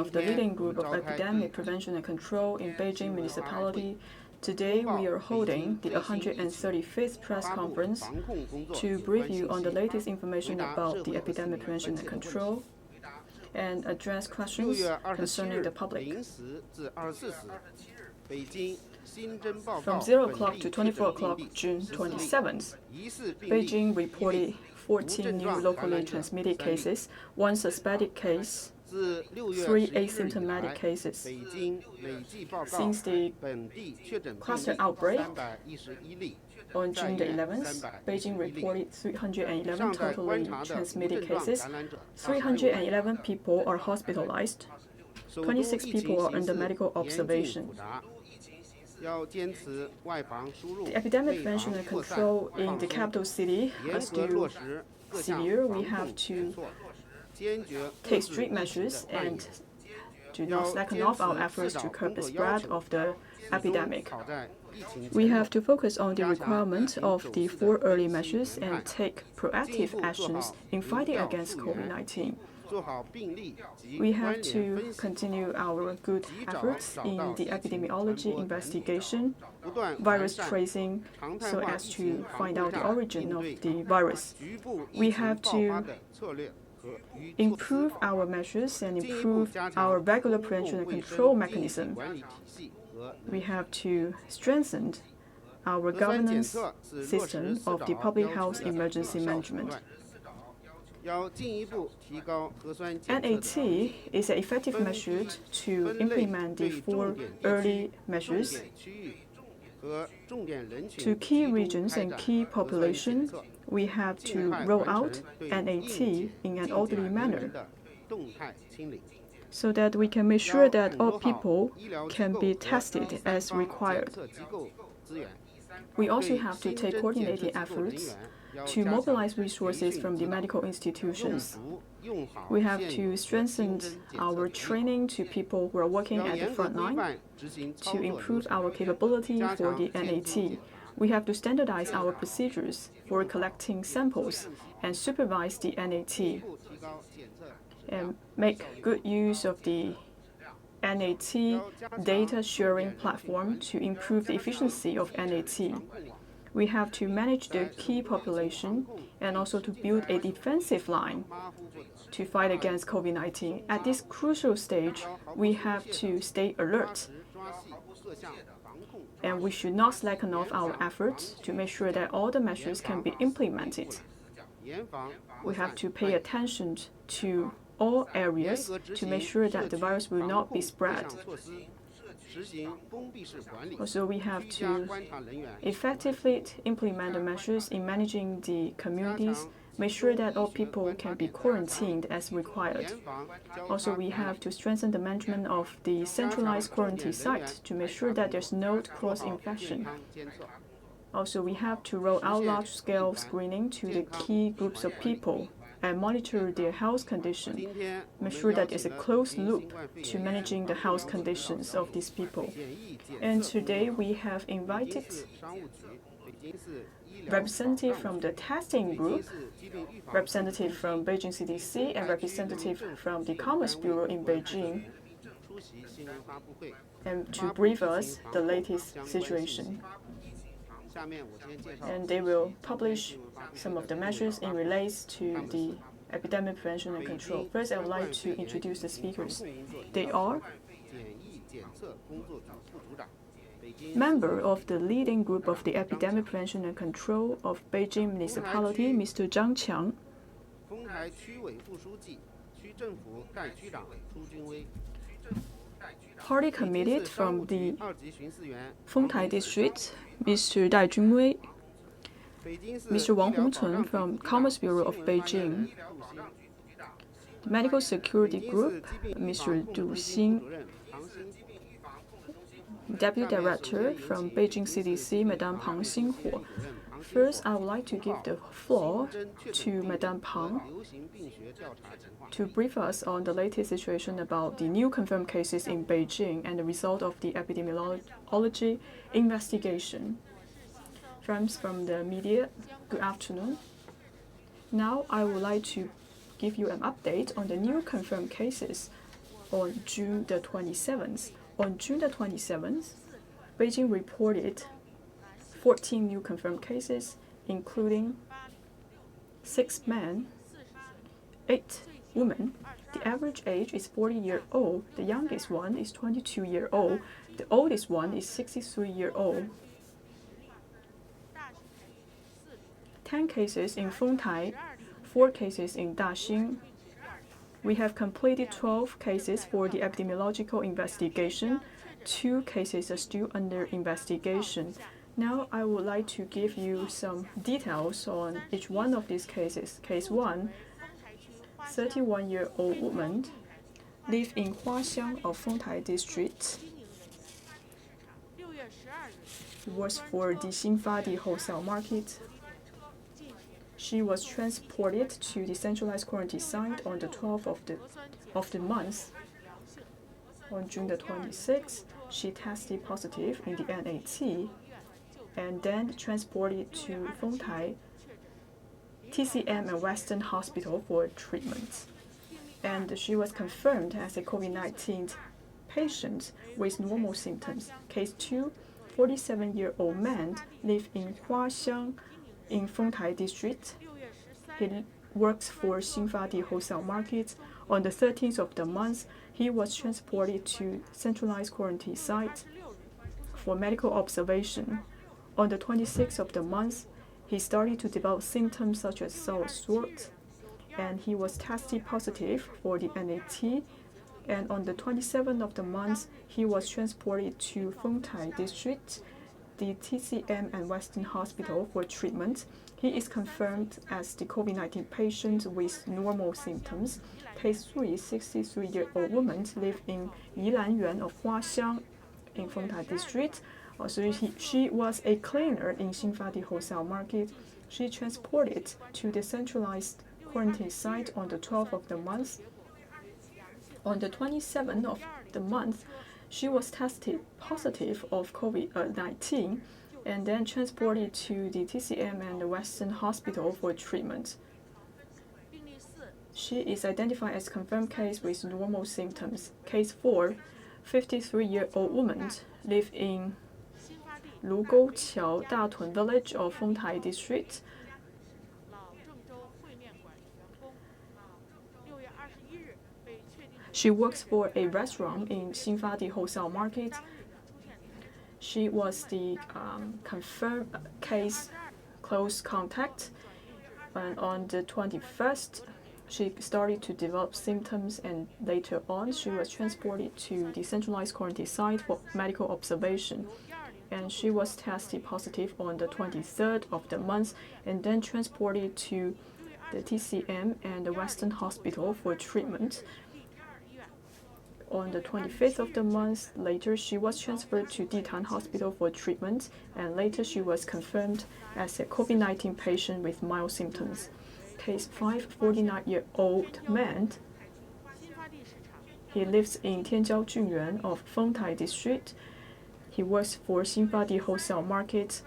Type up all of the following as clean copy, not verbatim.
of the leading group of epidemic prevention and control in Beijing Municipality. Today, we are holding the 135th press conference to brief you on the latest information about the epidemic prevention and control and address questions concerning the public. From 0 o'clock to 24 o'clock, June 27th, Beijing reported 14 new locally transmitted cases, 1 suspected case, 3 asymptomatic cases. Since the cluster outbreak on June the 11th, Beijing reported 311 totally transmitted cases. 311 people are hospitalized. 26 people are under medical observation. The epidemic prevention and control in the capital city are still severe. We have to take strict measures and do not slacken off our efforts to curb the spread of the epidemic. We have to focus on the requirement of the 4 early measures and take proactive actions in fighting against COVID-19. We have to continue our good efforts in the epidemiology investigation, virus tracing, so as to find out the origin of the virus. We have to improve our measures and improve our regular prevention and control mechanism. We have to strengthen our governance system of the public health emergency management. NAT is an effective measure to implement the 4 early measures to key regions and key population. We have to roll out NAT in an orderly manner so that we can make sure that all people can be tested as required. We also have to take coordinated efforts to mobilize resources from the medical institutions. We have to strengthen our training to people who are working at the front line to improve our capability for the NAT. We have to standardize our procedures for collecting samples and supervise the NAT and make good use of the NAT data sharing platform to improve the efficiency of NAT. We have to manage the key population and also to build a defensive line to fight against COVID-19. At this crucial stage, we have to stay alert. And we should not slacken off our efforts to make sure that all the measures can be implemented. We have to pay attention to all areas to make sure that the virus will not be spread. Also, we have to effectively implement the measures in managing the communities, make sure that all people can be quarantined as required. Also, we have to strengthen the management of the centralized quarantine site to make sure that there's no cross-infection. Also, we have to roll out large-scale screening to the key groups of people and monitor their health condition, make sure that there's a closed loop to managing the health conditions of these people. And today we have invited representative from the testing group, representative from Beijing CDC, and representative from the Commerce Bureau in Beijing, and to brief us the latest situation. And they will publish some of the measures in relation to the epidemic prevention and control. First, I would like to introduce the speakers. They are member of the leading group of the epidemic prevention and control of Beijing Municipality, Mr. Zhang Qiang. Party committee from the Fengtai district, Mr. Dai Junwei. Mr. Wang Hongchun from Commerce Bureau of Beijing. The Medical Security Group, Mr. Du Xin. Deputy Director from Beijing CDC, Madame Pang Xinhuo. First, I would like to give the floor to Madame Pang to brief us on the latest situation about the new confirmed cases in Beijing and the result of the epidemiology investigation. Friends from the media, good afternoon. Now, I would like to give you an update on the new confirmed cases. on June the 27th. On June the 27th, Beijing reported 14 new confirmed cases, including 6 men, 8 women. The average age is 40-year-old. The youngest one is 22-year-old. The oldest one is 63-year-old. 10 cases in Fengtai, 4 cases in Daxing. We have completed 12 cases for the epidemiological investigation. 2 cases are still under investigation. Now I would like to give you some details on each one of these cases. Case 1, 31-year-old woman live in Huaxiang of Fengtai district. Works for the Xinfadi wholesale market. She was transported to the centralized quarantine site on the 12th of the month. On June the 26th, she tested positive in the NAT and then transported to Fengtai TCM and Western Hospital for treatment. And she was confirmed as a COVID-19 patient with normal symptoms. Case 2, 47-year-old man live in Huaxiang in Fengtai district. He works for Xinfadi wholesale market. On the 13th of the month, he was transported to centralized quarantine site for medical observation. On the 26th of the month, he started to develop symptoms such as sore throat, and he was tested positive for the NAT. And on the 27th of the month, he was transported to Fengtai district, the TCM and Western Hospital for treatment. He is confirmed as the COVID-19 patient with normal symptoms. Case 3, 63-year-old woman live in Yilan of Huaxiang in Fengtai district. So she was a cleaner in Xinfadi wholesale market. She transported to the centralized quarantine site on the 12th of the month. On the 27th of the month, she was tested positive of COVID-19 and then transported to the TCM and the Western Hospital for treatment. She is identified as confirmed case with normal symptoms. Case 4, 53-year-old woman live in Lugouqiao Datun village of Fengtai district. She works for a restaurant in Xinfadi wholesale market. She was the confirmed case close contact, and on the 21st, she started to develop symptoms, and later on, she was transported to the centralized quarantine site for medical observation. And she was tested positive on the 23rd of the month, and then transported to the TCM and the Western Hospital for treatment. On the 25th of the month, later she was transferred to Ditan Hospital for treatment, and later she was confirmed as a COVID-19 patient with mild symptoms. Case 5, 49-year-old man. He lives in Tianjiao Junyuan of Fengtai district. He works for Xinfadi wholesale market.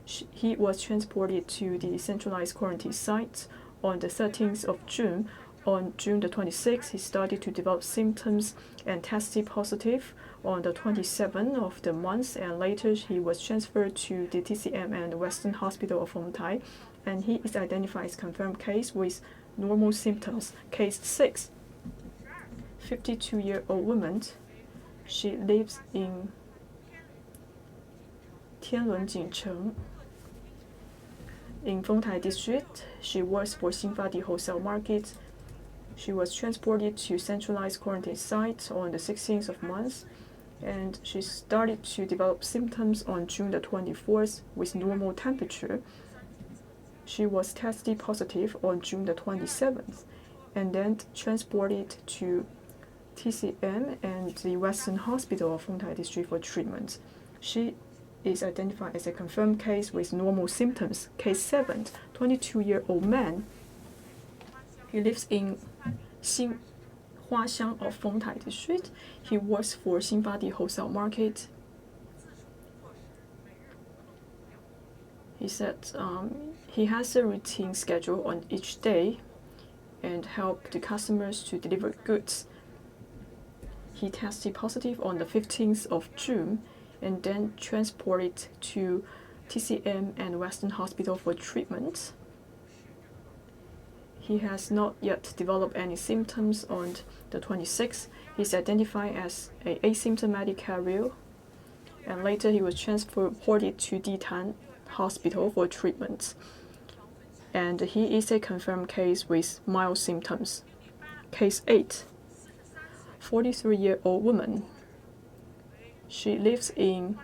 He was transported to the centralized quarantine site on the 13th of June. On June the 26th, he started to develop symptoms and tested positive on the 27th of the month, and later he was transferred to the TCM and Western Hospital of Fengtai, and he is identified as confirmed case with normal symptoms. Case 6, 52-year-old woman. She lives in Tianlun Jingcheng in Fengtai district. She works for Xinfadi wholesale market. She was transported to centralized quarantine site on the 16th of month, and she started to develop symptoms on June the 24th with normal temperature. She was tested positive on June the 27th, and then transported to TCM and the Western Hospital of Fengtai district for treatment. She is identified as a confirmed case with normal symptoms. Case 7, 22-year-old man. He lives in Huaxiang of Fengtai district. He works for Xinfadi wholesale market. He said he has a routine schedule on each day and help the customers to deliver goods. he tested positive on the 15th of June and then transported to TCM and Western Hospital for treatment. He has not yet developed any symptoms on the 26th. He's identified as an asymptomatic carrier, and later he was transported to Ditan Hospital for treatment. And he is a confirmed case with mild symptoms. Case 8, 43-year-old woman. She lives in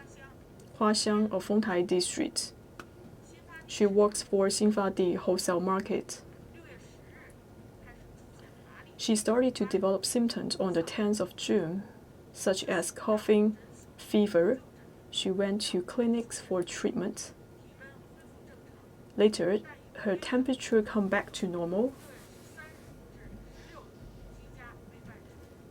Huaxiang of Fengtai District. She works for Xinfadi wholesale market. She started to develop symptoms on the 10th of June, such as coughing, fever. She went to clinics for treatment. Later, her temperature came back to normal.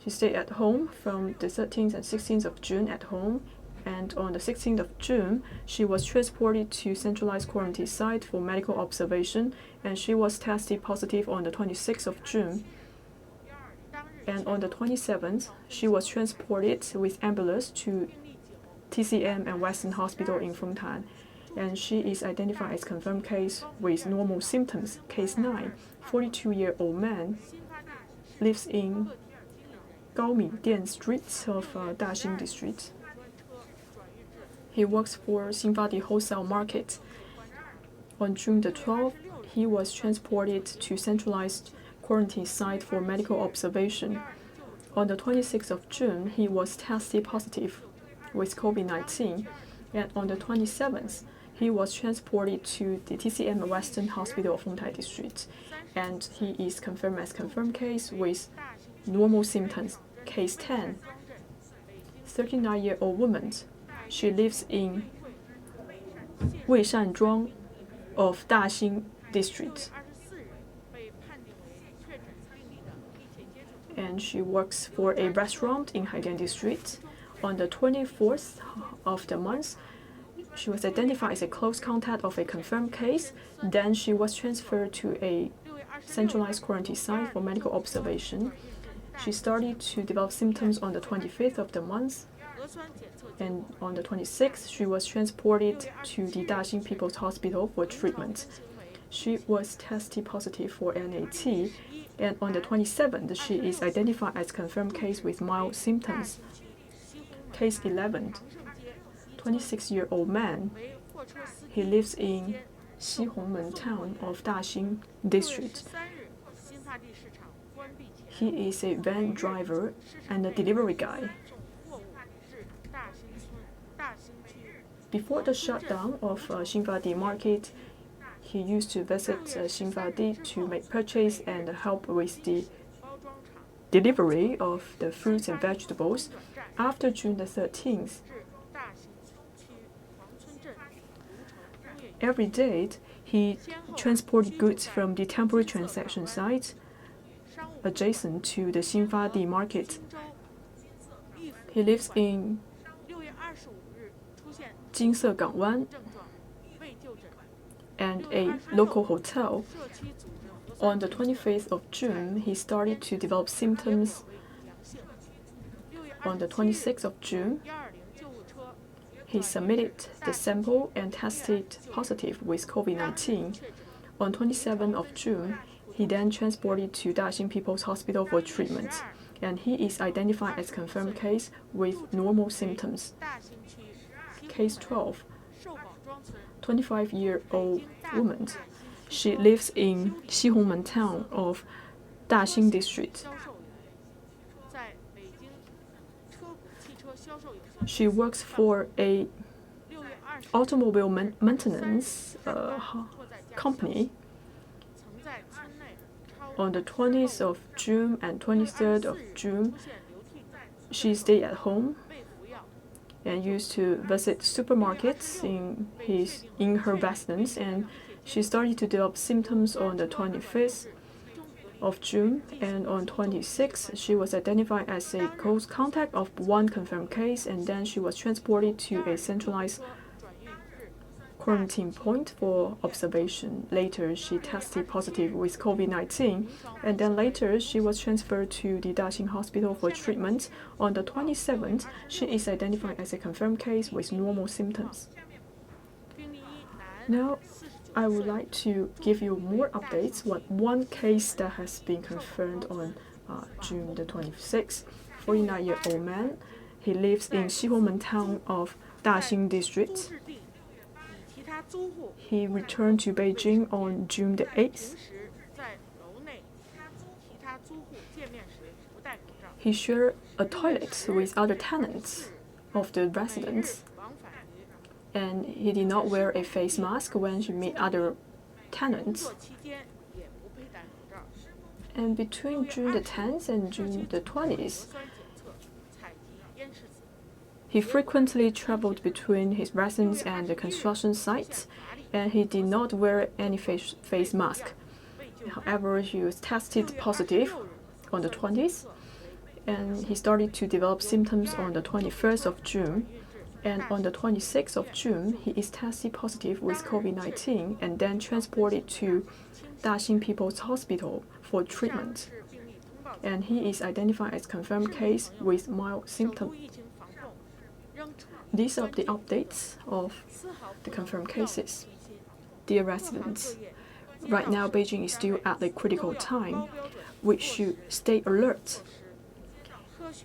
She stayed at home from the 13th and 16th of June at home, and on the 16th of June, she was transported to centralized quarantine site for medical observation, and she was tested positive on the 26th of June. And on the 27th, she was transported with ambulance to TCM and Western Hospital in Fengtai, and she is identified as confirmed case with normal symptoms. Case 9, 42-year-old man, lives in Gaomindian Street of Daxing District. He works for Xinfadi wholesale market. On June the 12th, he was transported to centralized quarantine site for medical observation. On the 26th of June, he was tested positive with COVID-19, and on the 27th, he was transported to the TCM Western Hospital of Fengtai District, and he is confirmed as confirmed case with normal symptoms. Case 10, 39-year-old woman. She lives in Weishanzhuang of Daxing District, and she works for a restaurant in Haidian District. On the 24th of the month, she was identified as a close contact of a confirmed case. Then she was transferred to a centralized quarantine site for medical observation. She started to develop symptoms on the 25th of the month, and on the 26th, she was transported to the Daxing People's Hospital for treatment. She was tested positive for NAT, and on the 27th, she is identified as confirmed case with mild symptoms. Case 11, 26-year-old man. He lives in Xihongmen town of Daxing District. He is a van driver and a delivery guy. Before the shutdown of Xinfadi market, he used to visit Xinfadi to make purchase and help with the delivery of the fruits and vegetables. After June the 13th, every day he transported goods from the temporary transaction site adjacent to the Xinfadi market. He lives in Jinse Gangwan and a local hotel. On the 25th of June, he started to develop symptoms. On the 26th of June, he submitted the sample and tested positive with COVID-19. On 27th of June, he then transported to Daxing People's Hospital for treatment, and he is identified as confirmed case with normal symptoms. Case 12, 25-year-old woman. She lives in Xihongmen town of Daxing District. She works for a automobile maintenance company. On the 20th of June and 23rd of June, she stayed at home and used to visit supermarkets in her residence, and she started to develop symptoms on the 25th of June, and on 26th, she was identified as a close contact of one confirmed case, and then she was transported to a centralized quarantine point for observation. Later, she tested positive with COVID-19, and then later she was transferred to the Daxing Hospital for treatment. On the 27th, she is identified as a confirmed case with normal symptoms. Now, I would like to give you more updates. One case that has been confirmed on June the 26th, 49-year-old man. He lives in Xihongmen town of Daxing district. He returned to Beijing on June the 8th. He shared a toilet with other tenants of the residence, and he did not wear a face mask when he met other tenants. And between June the 10th and June the 20th, he frequently traveled between his residence and the construction sites, and he did not wear any face mask. However, he was tested positive on the 20th, and he started to develop symptoms on the 21st of June. And on the 26th of June, he is tested positive with COVID-19 and then transported to Daxing People's Hospital for treatment. And he is identified as confirmed case with mild symptoms. These are the updates of the confirmed cases. Dear residents, right now Beijing is still at a critical time. We should stay alert.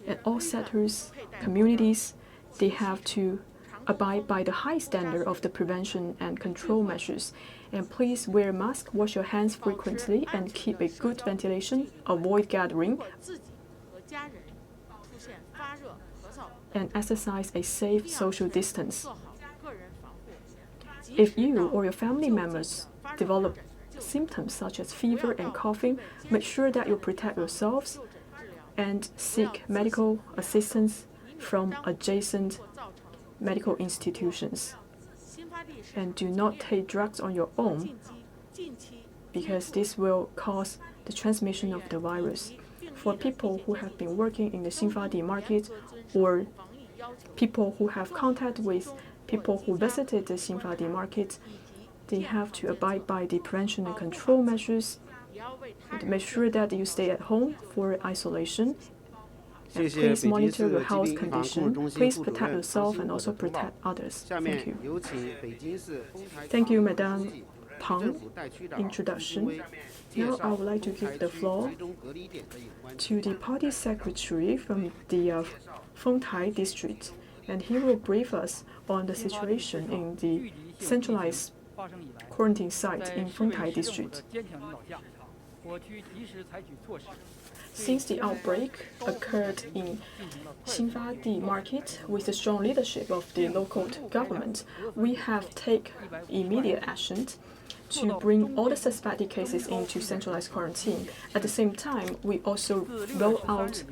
And all sectors, communities, they have to abide by the high standard of the prevention and control measures. And please wear a mask, wash your hands frequently, and keep a good ventilation, avoid gathering, and exercise a safe social distance. If you or your family members develop symptoms such as fever and coughing, make sure that you protect yourselves and seek medical assistance from adjacent medical institutions. And do not take drugs on your own, because this will cause the transmission of the virus. For people who have been working in the Xinfadi market or people who have contact with people who visited the Xinfadi market, they have to abide by the prevention and control measures and make sure that you stay at home for isolation. And please monitor your health condition. Please protect yourself and also protect others. Thank you. Thank you, Madame Pang. Introduction. Now I would like to give the floor to the party secretary from the Fengtai district, and he will brief us on the situation in the centralized quarantine site in Fengtai district. Since the outbreak occurred in Xinfadi market with the strong leadership of the local government, we have taken immediate action to bring all the suspected cases into centralized quarantine. At the same time, we also roll out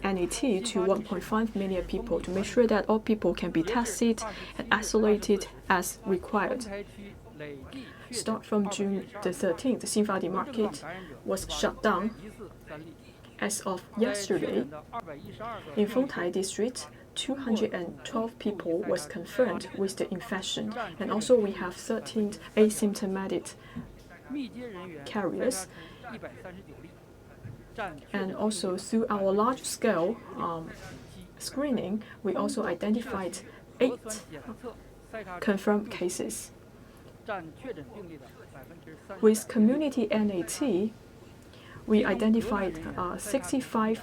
NAT to 1.5 million people to make sure that all people can be tested and isolated as required. Start from June the 13th, the Xinfadi market was shut down. As of yesterday, in Fengtai district, 212 people was confirmed with the infection, and also we have 13 asymptomatic carriers. And also through our large-scale screening, we also identified 8 confirmed cases. With community NAT, we identified 65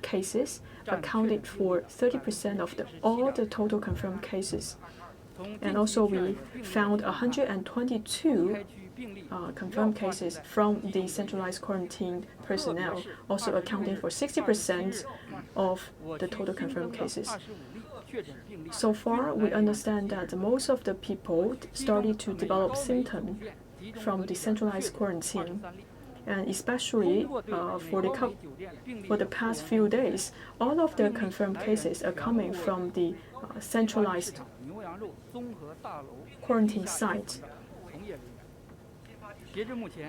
cases, accounting for 30% of all the total confirmed cases. And also we found 122 confirmed cases from the centralized quarantine personnel, also accounting for 60% of the total confirmed cases. So far, we understand that most of the people started to develop symptoms from the centralized quarantine. And especially for the past few days, all of the confirmed cases are coming from the centralized quarantine site.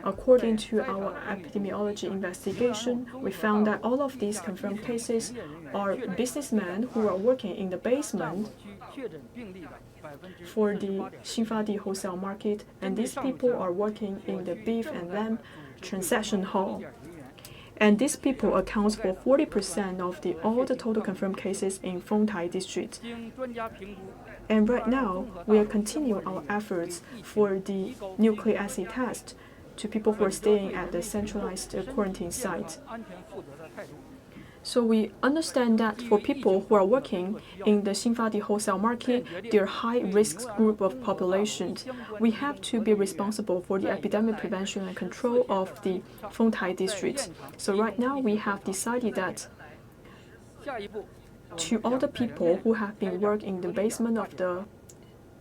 According to our epidemiology investigation, we found that all of these confirmed cases are businessmen who are working in the basement for the Xinfadi wholesale market, and these people are working in the beef and lamb transaction hall. And these people accounts for 40% of all the total confirmed cases in Fengtai district. And right now, we are continuing our efforts for the nucleic acid test to people who are staying at the centralized quarantine site. So we understand that for people who are working in the Xinfadi wholesale market, they're high-risk group of populations. We have to be responsible for the epidemic prevention and control of the Fengtai district. So right now, we have decided that to all the people who have been working in the basement of the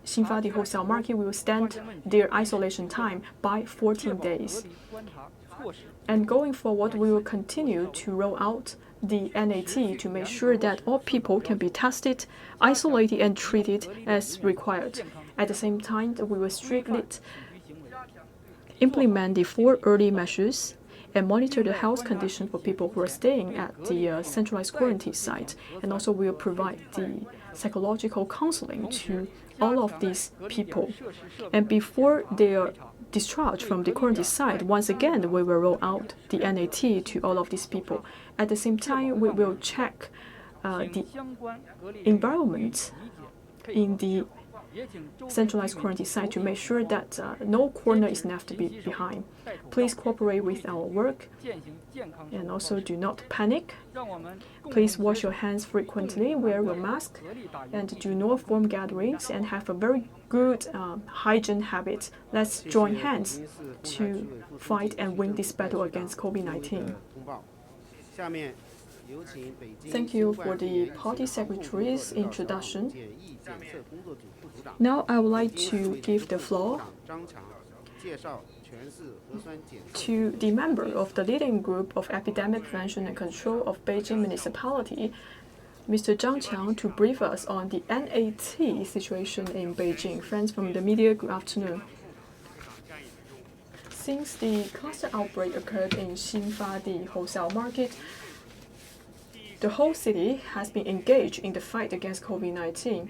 Xinfadi wholesale market, we will extend their isolation time by 14 days. And going forward, we will continue to roll out the NAT to make sure that all people can be tested, isolated, and treated as required. At the same time, we will strictly implement the 4 early measures and monitor the health condition for people who are staying at the centralized quarantine site. And also we will provide the psychological counseling to all of these people. And before they are discharged from the quarantine site, once again, we will roll out the NAT to all of these people. At the same time, we will check the environment in the centralized quarantine site to make sure that no corner is left behind. Please cooperate with our work and also do not panic. Please wash your hands frequently, wear your mask, and do not form gatherings and have a very good hygiene habit. Let's join hands to fight and win this battle against COVID-19. Thank you for the party secretary's introduction. Now I would like to give the floor to the member of the leading group of epidemic prevention and control of Beijing Municipality, Mr. Zhang Qiang, to brief us on the NAT situation in Beijing. Friends from the media, good afternoon. Since the cluster outbreak occurred in Xinfadi wholesale market, the whole city has been engaged in the fight against COVID-19.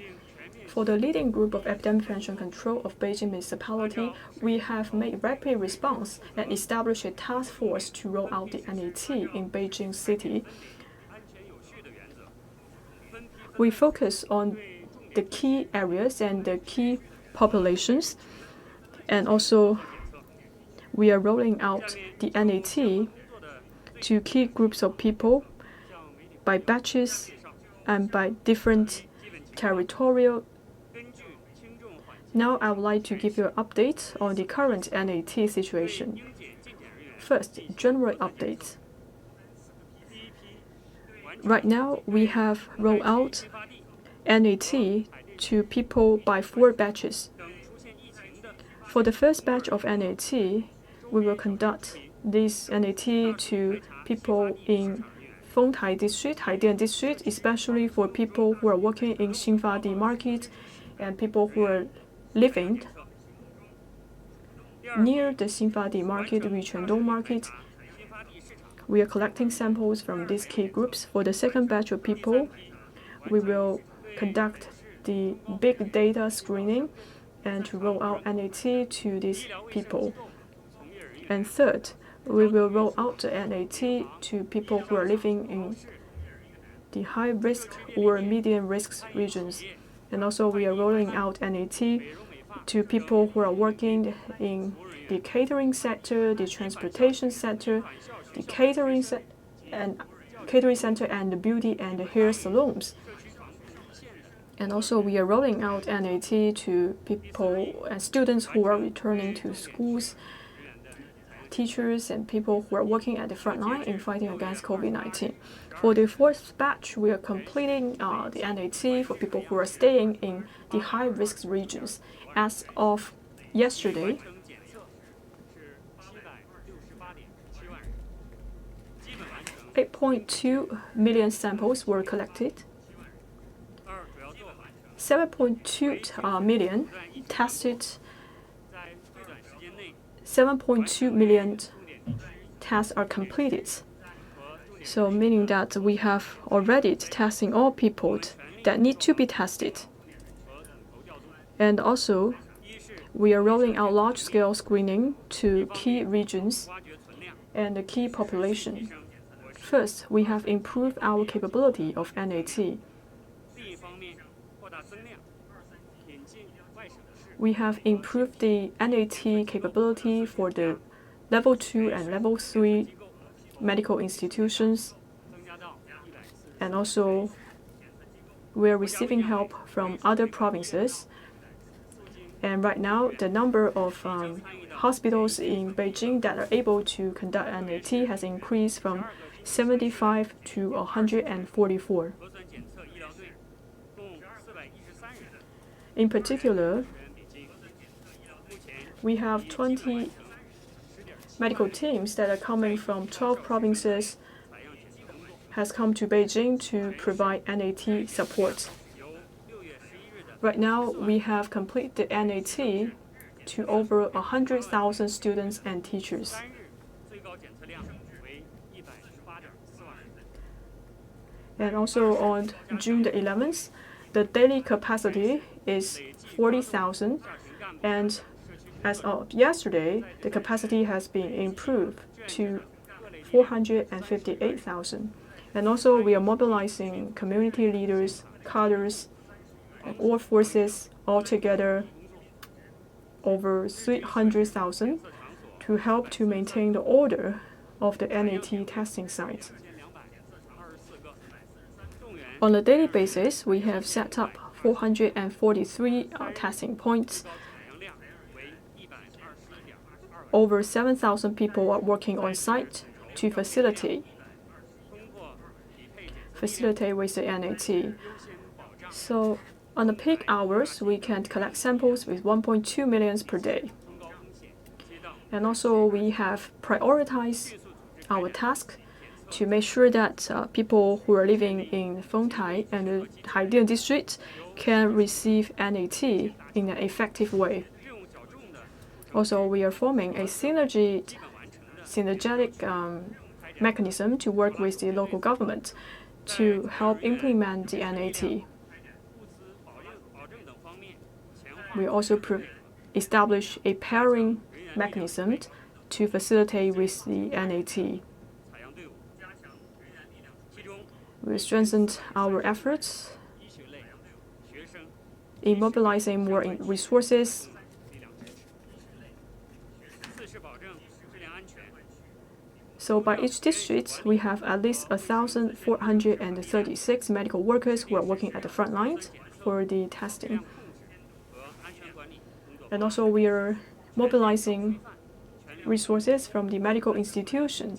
For the leading group of epidemic prevention and control of Beijing Municipality, we have made rapid response and established a task force to roll out the NAT in Beijing City. We focus on the key areas and the key populations, and also we are rolling out the NAT to key groups of people by batches and by different territorial. Now I would like to give you an update on the current NAT situation. First, general updates. Right now, we have rolled out NAT to people by 4 batches. For the first batch of NAT, we will conduct this NAT to people in Fengtai district, Haidian district, especially for people who are working in Xinfadi market and people who are living near the Xinfadi market, Yuquandong market. We are collecting samples from these key groups. For the second batch of people, we will conduct the big data screening and to roll out NAT to these people. And third, we will roll out the NAT to people who are living in the high risk or medium risk regions. And also we are rolling out NAT to people who are working in the catering sector, the transportation sector, the catering center, and the beauty and the hair salons. And also we are rolling out NAT to people and students who are returning to schools, teachers and people who are working at the front line in fighting against COVID-19. For the fourth batch, we are completing the NAT for people who are staying in the high-risk regions. As of yesterday, 8.2 million samples were collected. 7.2 million tested. 7.2 million tests are completed. So meaning that we have already testing all people that need to be tested. And also, we are rolling out large-scale screening to key regions and the key population. First, we have improved our capability of NAT. We have improved the NAT capability for the Level 2 and Level 3 medical institutions. And also, we are receiving help from other provinces. And right now, the number of hospitals in Beijing that are able to conduct NAT has increased from 75 to 144. In particular, we have 20 medical teams that are coming from 12 provinces has come to Beijing to provide NAT support. Right now, we have completed NAT to over 100,000 students and teachers. And also on June the 11th, the daily capacity is 40,000, and as of yesterday, the capacity has been improved to 458,000. And also, we are mobilizing community leaders, cadres, and all forces altogether over 300,000 to help to maintain the order of the NAT testing sites. On a daily basis, we have set up 443 testing points. Over 7,000 people are working on site to facilitate with the NAT. So on the peak hours, we can collect samples with 1.2 million per day. And also, we have prioritized our task to make sure that people who are living in Fengtai and the Haidian district can receive NAT in an effective way. Also, we are forming a synergetic mechanism to work with the local government to help implement the NAT. We also establish a pairing mechanism to facilitate with the NAT. We strengthened our efforts in mobilizing more resources. So by each district, we have at least 1,436 medical workers who are working at the front lines for the testing. And also, we are mobilizing resources from the medical institution.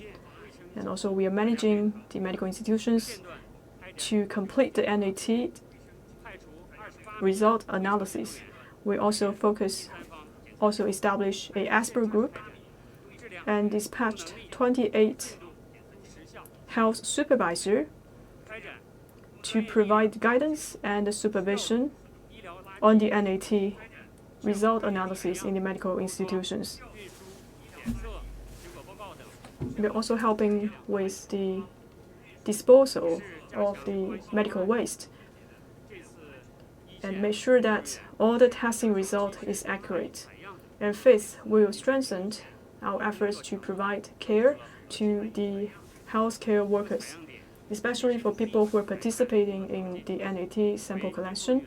And also, we are managing the medical institutions to complete the NAT result analysis. We also established an expert group and dispatched 28 health supervisors to provide guidance and supervision on the NAT result analysis in the medical institutions. We're also helping with the disposal of the medical waste and make sure that all the testing result is accurate. And fifth, we will strengthen our efforts to provide care to the healthcare workers, especially for people who are participating in the NAT sample collection.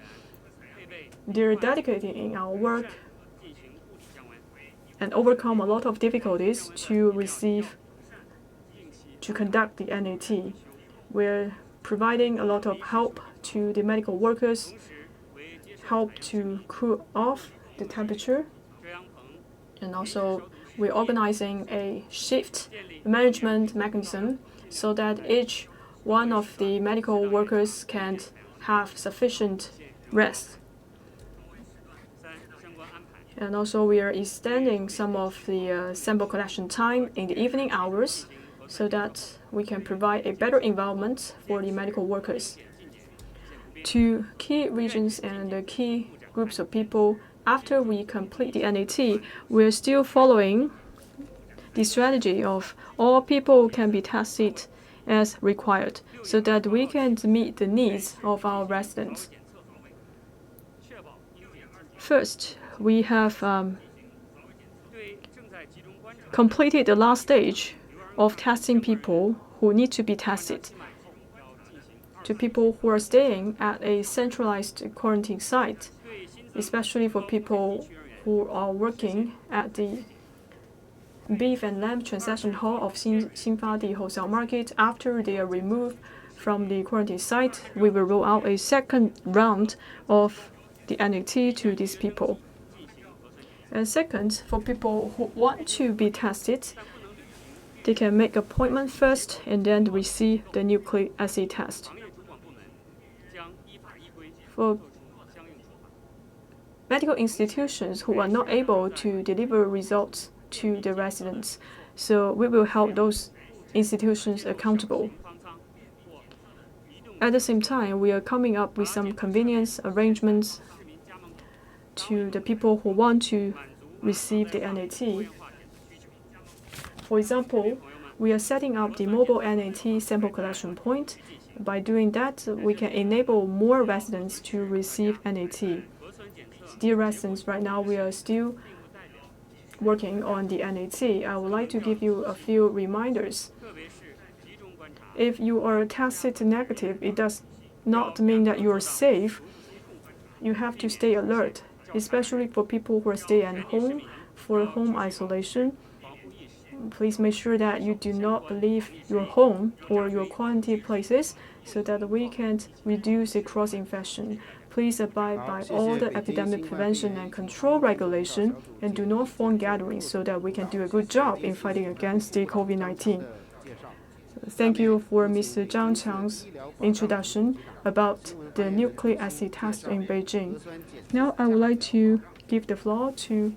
They're dedicated in our work and overcome a lot of difficulties to conduct the NAT. We're providing a lot of help to the medical workers, help to cool off the temperature, and also we're organizing a shift management mechanism so that each one of the medical workers can have sufficient rest. And also, we are extending some of the sample collection time in the evening hours so that we can provide a better environment for the medical workers. To key regions and the key groups of people, after we complete the NAT, we're still following the strategy of all people can be tested as required so that we can meet the needs of our residents. First, we have completed the last stage of testing people who need to be tested. To people who are staying at a centralized quarantine site, especially for people who are working at the beef and lamb transaction hall of Municipality wholesale market. After they are removed from the quarantine site, we will roll out a second round of the NAT to these people. And second, for people who want to be tested, they can make appointment first and then receive the nucleic acid test. For medical institutions who are not able to deliver results to the residents, so we will hold those institutions accountable. At the same time, we are coming up with some convenience arrangements to the people who want to receive the NAT. For example, we are setting up the mobile NAT sample collection point. By doing that, we can enable more residents to receive NAT. Dear residents, right now we are still working on the NAT. I would like to give you a few reminders. If you are tested negative, it does not mean that you are safe. You have to stay alert, especially for people who are staying at home for home isolation. Please make sure that you do not leave your home or your quarantine places so that we can reduce the cross-infection. Please abide by all the epidemic prevention and control regulation and do not form gatherings so that we can do a good job in fighting against the COVID-19. Thank you for Mr. Zhang Qiang's introduction about the nucleic acid test in Beijing. Now I would like to give the floor to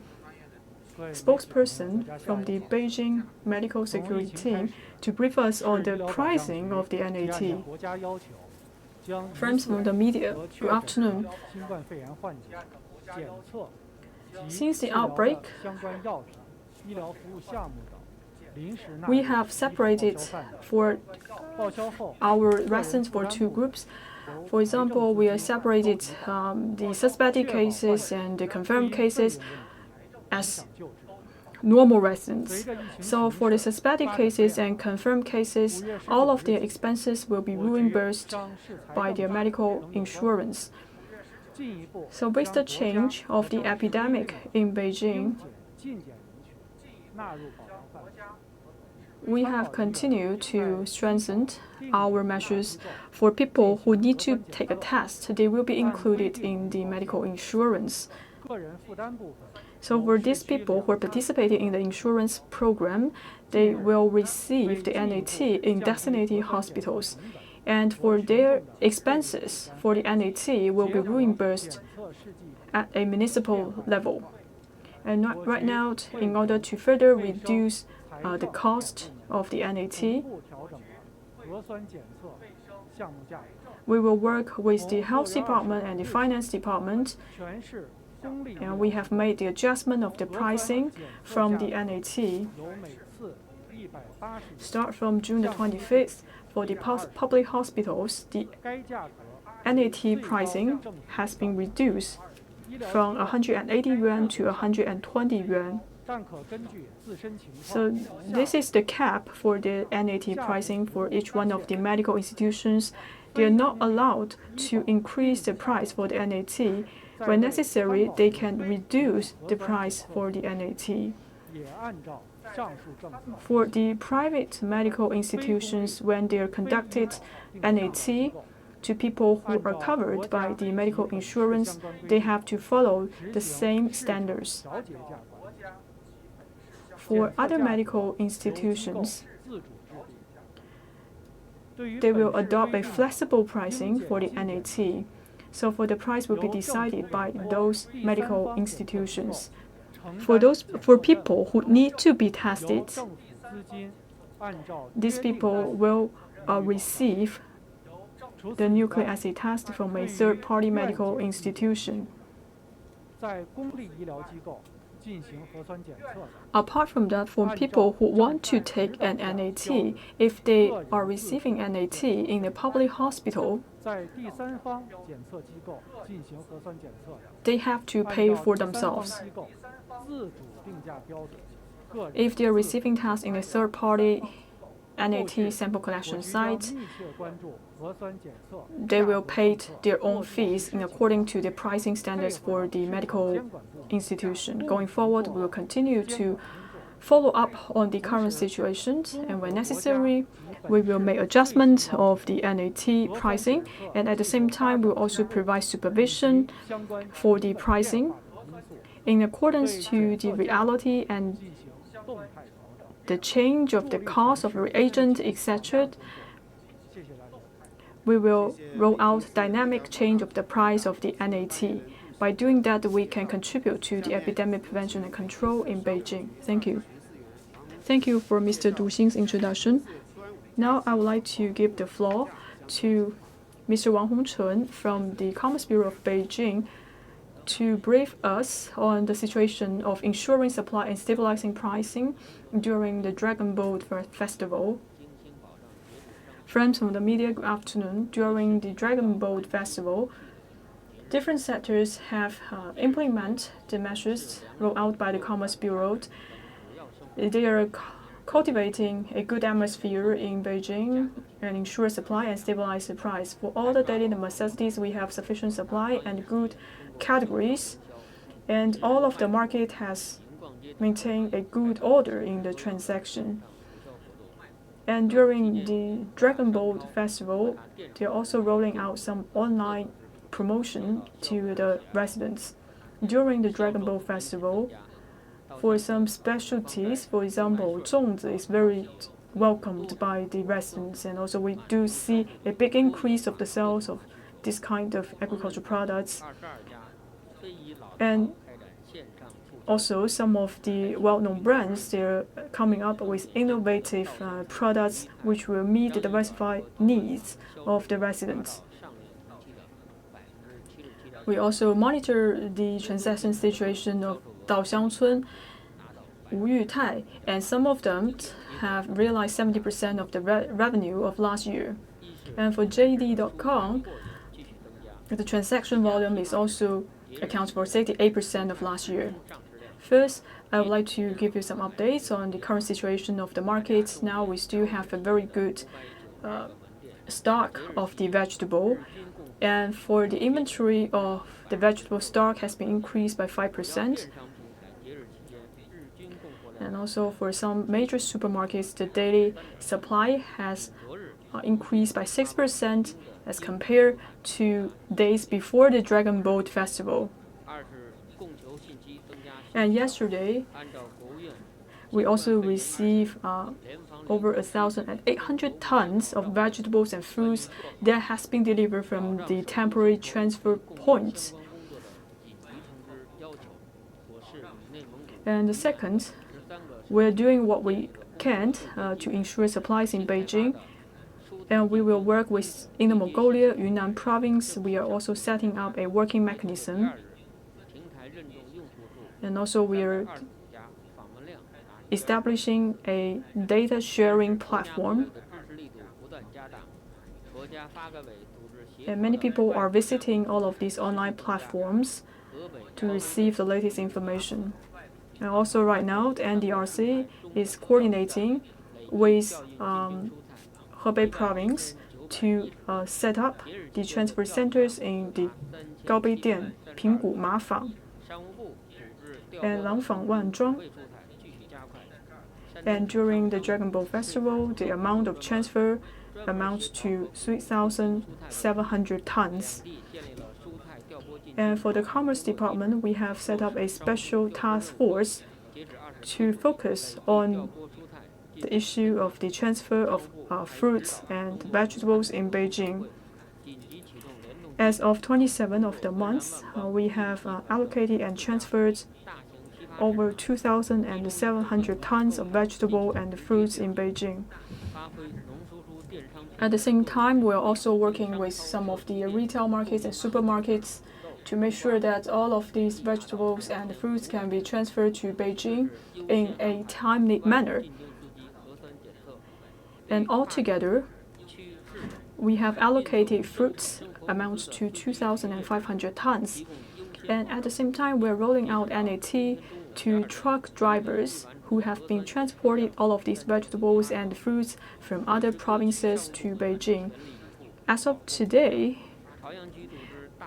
spokesperson from the Beijing Medical Security Team to brief us on the pricing of the NAT. Friends from the media, good afternoon. Since the outbreak, we have separated for our residents for two groups. For example, we have separated the suspected cases and the confirmed cases as normal residents. So for the suspected cases and confirmed cases, all of their expenses will be reimbursed by their medical insurance. So with the change of the epidemic in Beijing, we have continued to strengthen our measures for people who need to take a test. They will be included in the medical insurance. So for these people who are participating in the insurance program, they will receive the NAT in designated hospitals. And for their expenses for the NAT will be reimbursed at a municipal level. And right now, in order to further reduce the cost of the NAT, we will work with the health department and the finance department, and we have made the adjustment of the pricing from the NAT. Start from June the 25th, for the public hospitals, the NAT pricing has been reduced from 180 yuan to 120 yuan. So this is the cap for the NAT pricing for each one of the medical institutions. They are not allowed to increase the price for the NAT. When necessary, they can reduce the price for the NAT. For the private medical institutions, when they are conducted NAT to people who are covered by the medical insurance, they have to follow the same standards. For other medical institutions, they will adopt a flexible pricing for the NAT. So for the price will be decided by those medical institutions. For people who need to be tested, these people will receive the nucleic acid test from a third-party medical institution. Apart from that, for people who want to take an NAT, if they are receiving NAT in a public hospital, they have to pay for themselves. If they are receiving tests in a third-party NAT sample collection site, they will pay their own fees in according to the pricing standards for the medical institution. Going forward, we will continue to follow up on the current situations, and when necessary, we will make adjustments of the NAT pricing, and at the same time, we will also provide supervision for the pricing in accordance to the reality and the change of the cost of reagent, etc. We will roll out dynamic change of the price of the NAT. By doing that, we can contribute to the epidemic prevention and control in Beijing. Thank you. Thank you for Mr. Du Xing's introduction. Now I would like to give the floor to Mr. Wang Hongchun from the Commerce Bureau of Beijing to brief us on the situation of ensuring supply and stabilizing pricing during the Dragon Boat Festival. Friends from the media, good afternoon. During the Dragon Boat Festival, different sectors have implemented the measures rolled out by the Commerce Bureau. They are cultivating a good atmosphere in Beijing and ensure supply and stabilize the price. For all the daily necessities, we have sufficient supply and good categories, and all of the market has maintained a good order in the transaction. And during the Dragon Boat Festival, they are also rolling out some online promotion to the residents. During the Dragon Boat Festival, for some specialties, for example, zongzi is very welcomed by the residents, and also we do see a big increase of the sales of this kind of agricultural products. And also some of the well-known brands, they're coming up with innovative products which will meet the diversified needs of the residents. We also monitor the transaction situation of Daoxiangcun, Wu Yutai, and some of them have realized 70% of the revenue of last year. And for JD.com, the transaction volume is also accounts for 68% of last year. First, I would like to give you some updates on the current situation of the markets. Now we still have a very good stock of the vegetable, and for the inventory of the vegetable stock has been increased by 5%. And also for some major supermarkets, the daily supply has increased by 6% as compared to days before the Dragon Boat Festival. And yesterday, we also received over 1,800 tons of vegetables and fruits that has been delivered from the temporary transfer points. And the second, we're doing what we can to ensure supplies in Beijing, and we will work with Inner Mongolia, Yunnan province. We are also setting up a working mechanism, and also we are establishing a data sharing platform. And many people are visiting all of these online platforms to receive the latest information. And also right now, the NDRC is coordinating with Hebei province to set up the transfer centers in the Gaobeidian, Pinggu, Mafang, and Langfang, Wanzhuang. And during the Dragon Boat Festival, the amount of transfer amounts to 3,700 tons. And for the Commerce Department, we have set up a special task force to focus on the issue of the transfer of fruits and vegetables in Beijing. As of 27th of the month, we have allocated and transferred over 2,700 tons of vegetable and fruits in Beijing. At the same time, we are also working with some of the retail markets and supermarkets to make sure that all of these vegetables and fruits can be transferred to Beijing in a timely manner. And altogether, we have allocated fruits amounts to 2,500 tons. And at the same time, we're rolling out NAT to truck drivers who have been transporting all of these vegetables and fruits from other provinces to Beijing. As of today,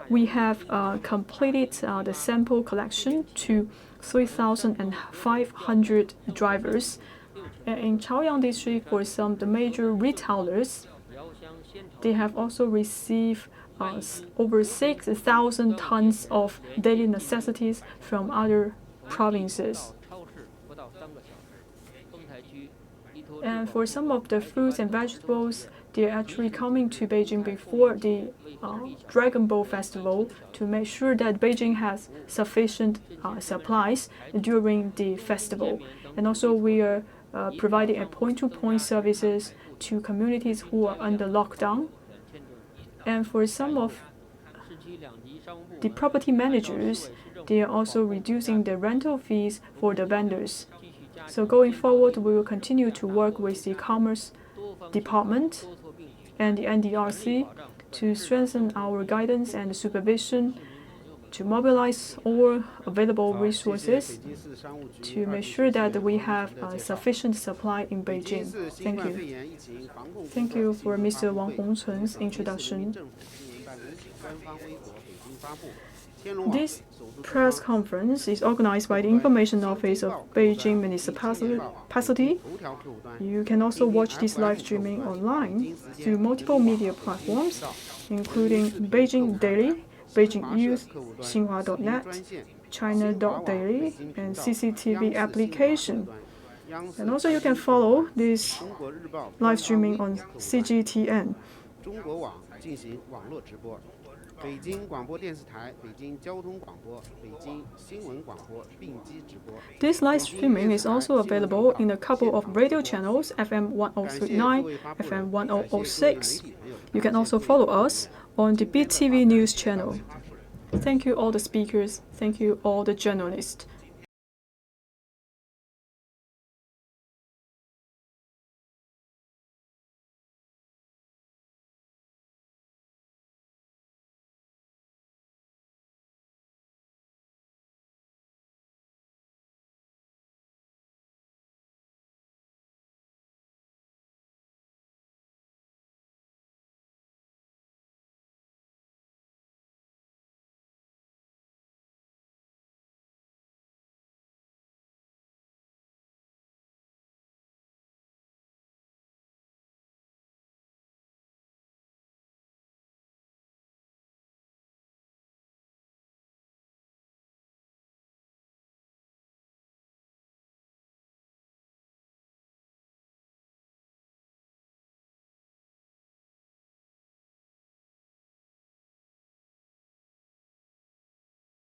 we have completed the sample collection to 3,500 drivers. In Chaoyang district, for some of the major retailers, they have also received over 6,000 tons of daily necessities from other provinces. And for some of the fruits and vegetables, they're actually coming to Beijing before the Dragon Boat Festival to make sure that Beijing has sufficient supplies during the festival. And also we are providing a point-to-point services to communities who are under lockdown. And for some of the property managers, they are also reducing the rental fees for the vendors. So going forward, we will continue to work with the Commerce Department and the NDRC to strengthen our guidance and supervision, to mobilize all available resources to make sure that we have sufficient supply in Beijing. Thank you. Thank you for Mr. Wang Hongchun's introduction. This press conference is organized by the Information Office of Beijing Municipality. You can also watch this live streaming online through multiple media platforms, including Beijing Daily, Beijing Youth, Xinhua.net, China.daily, and CCTV application. And also you can follow this live streaming on CGTN. This live streaming is also available in a couple of radio channels, FM 1039, FM 1006. You can also follow us on the BTV News channel. Thank you all the speakers. Thank you all the journalists.